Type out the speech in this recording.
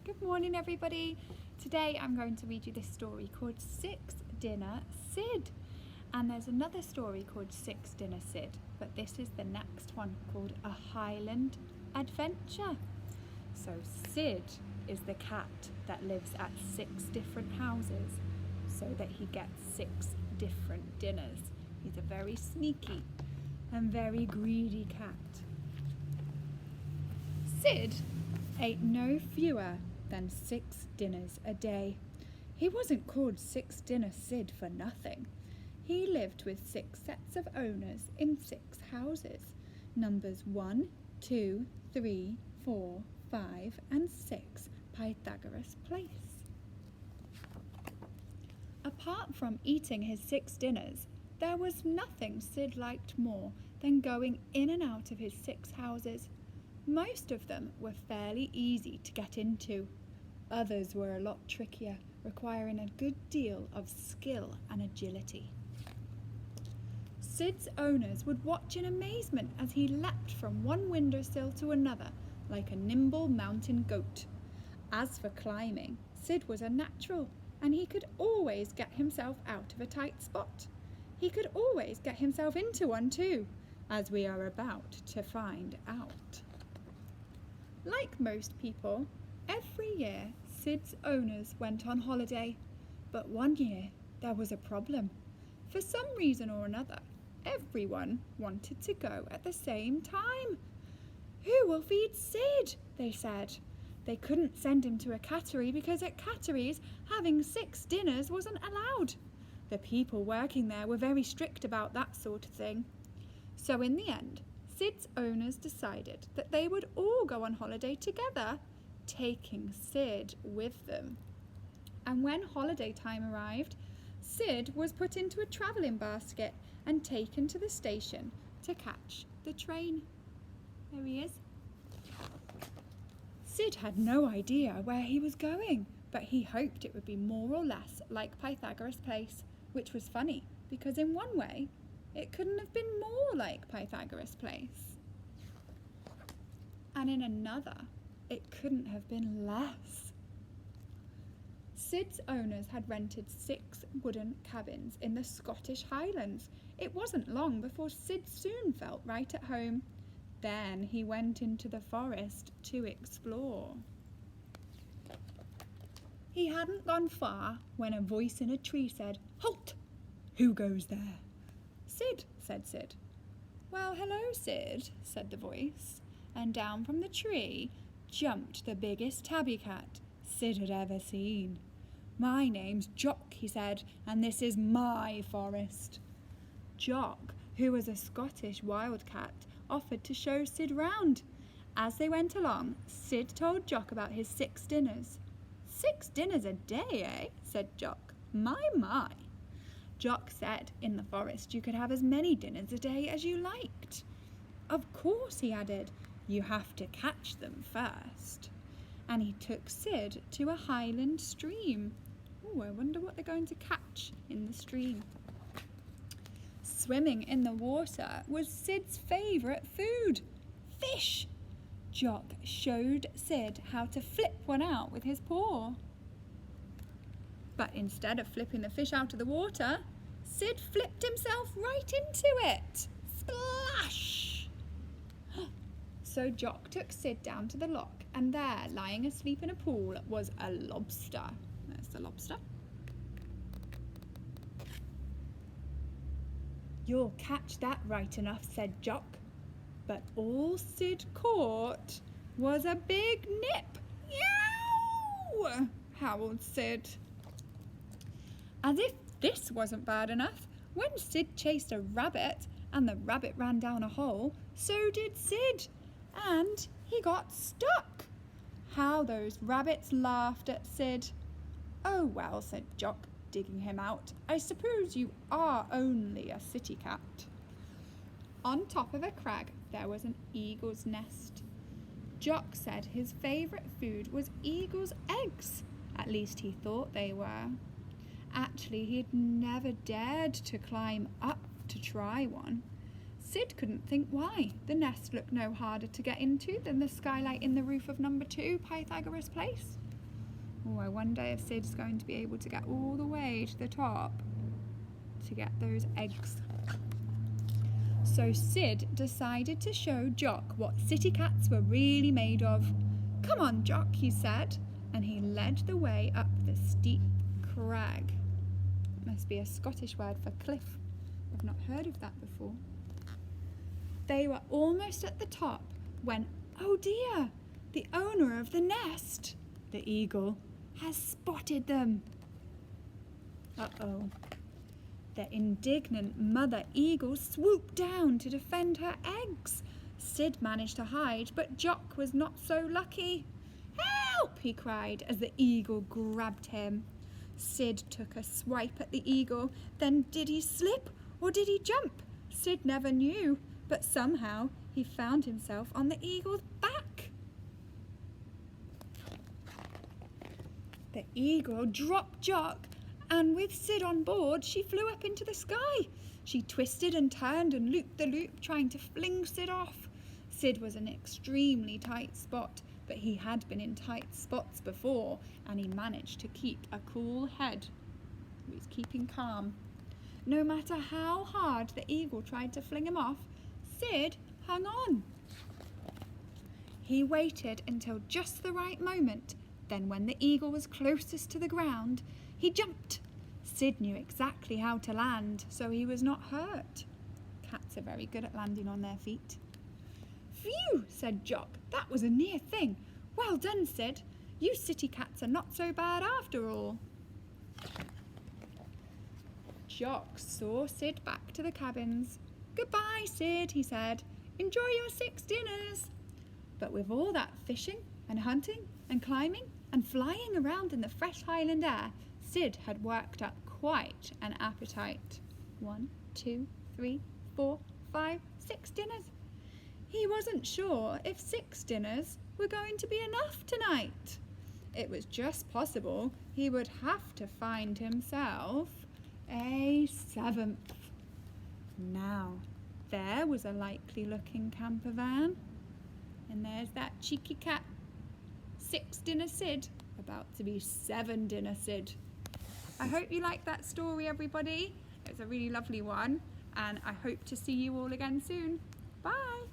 Good morning, everybody. Today I'm going to read you this story called Six Dinner Sid. And there's another story called Six Dinner Sid, but this is the next one called A Highland Adventure. So Sid is the cat that lives at 6 different houses so that he gets 6 different dinners. He's a very sneaky and very greedy cat. Sid ate no fewer than 6 dinners a day. He wasn't called Six Dinner Sid for nothing. He lived with 6 sets of owners in 6 houses, numbers 1, 2, 3, 4, 5 and 6 Pythagoras Place. Apart from eating his 6 dinners, there was nothing Sid liked more than going in and out of his 6 houses. Most of them were fairly easy to get into. Others were a lot trickier, requiring a good deal of skill and agility. Sid's owners would watch in amazement as he leapt from one windowsill to another like a nimble mountain goat. As for climbing, Sid was a natural, and he could always get himself out of a tight spot. He could always get himself into one too, as we are about to find out. Like most people, every year Sid's owners went on holiday, but one year there was a problem. For some reason or another, everyone wanted to go at the same time. Who will feed Sid? They said. They couldn't send him to a cattery because at catteries having 6 dinners wasn't allowed. The people working there were very strict about that sort of thing. So in the end, Sid's owners decided that they would all go on holiday together, taking Sid with them. And when holiday time arrived, Sid was put into a travelling basket and taken to the station to catch the train. There he is. Sid had no idea where he was going, but he hoped it would be more or less like Pythagoras Place, which was funny because in one way it couldn't have been more like Pythagoras Place. And in another, it couldn't have been less. Sid's owners had rented 6 wooden cabins in the Scottish Highlands. It wasn't long before Sid soon felt right at home. Then he went into the forest to explore. He hadn't gone far when a voice in a tree said, "Halt! Who goes there?" "Sid," said Sid. "Well, hello, Sid," said the voice, and down from the tree jumped the biggest tabby cat Sid had ever seen. "My name's Jock," he said, "and this is my forest." Jock, who was a Scottish wildcat, offered to show Sid round. As they went along, Sid told Jock about his 6 dinners. 6 dinners a day, eh?" said Jock. My. Jock said in the forest you could have as many dinners a day as you liked. "Of course," he added, "you have to catch them first." And he took Sid to a Highland stream. Oh, I wonder what they're going to catch in the stream. Swimming in the water was Sid's favourite food, fish. Jock showed Sid how to flip one out with his paw. But instead of flipping the fish out of the water, Sid flipped himself right into it. Splash! So Jock took Sid down to the loch, and there, lying asleep in a pool, was a lobster. There's the lobster. "You'll catch that right enough," said Jock. But all Sid caught was a big nip. "Yow!" howled Sid. As if this wasn't bad enough, when Sid chased a rabbit and the rabbit ran down a hole, so did Sid, and he got stuck. How those rabbits laughed at Sid. "Oh well," said Jock, digging him out, "I suppose you are only a city cat." On top of a crag there was an eagle's nest. Jock said his favourite food was eagle's eggs. At least he thought they were. Actually, he'd never dared to climb up to try one. Sid couldn't think why. The nest looked no harder to get into than the skylight in the roof of number 2 Pythagoras Place. Oh, I wonder if Sid's going to be able to get all the way to the top to get those eggs. So Sid decided to show Jock what city cats were really made of. "Come on, Jock," he said, and he led the way up the steep crag. Must be a Scottish word for cliff. I've not heard of that before. They were almost at the top when, oh dear, the owner of the nest, the eagle, has spotted them. Uh-oh. The indignant mother eagle swooped down to defend her eggs. Sid managed to hide, but Jock was not so lucky. "Help!" he cried as the eagle grabbed him. Sid took a swipe at the eagle. Then did he slip or did he jump? Sid never knew, but somehow he found himself on the eagle's back. The eagle dropped Jock, and with Sid on board, she flew up into the sky. She twisted and turned and looped the loop, trying to fling Sid off. Sid was in an extremely tight spot, but he had been in tight spots before, and he managed to keep a cool head. He was keeping calm. No matter how hard the eagle tried to fling him off, Sid hung on. He waited until just the right moment. Then when the eagle was closest to the ground, he jumped. Sid knew exactly how to land, so he was not hurt. Cats are very good at landing on their feet. "Phew," said Jock. "That was a near thing. Well done, Sid. You city cats are not so bad after all." Jock saw Sid back to the cabins. "Goodbye, Sid," he said. "Enjoy your 6 dinners." But with all that fishing and hunting and climbing and flying around in the fresh Highland air, Sid had worked up quite an appetite. 1, 2, 3, 4, 5, 6 dinners. He wasn't sure if 6 dinners were going to be enough tonight. It was just possible he would have to find himself a 7th. Now, there was a likely looking camper van. And there's that cheeky cat. 6 dinner Sid, about to be 7 dinner Sid. I hope you liked that story, everybody. It's a really lovely one, and I hope to see you all again soon. Bye.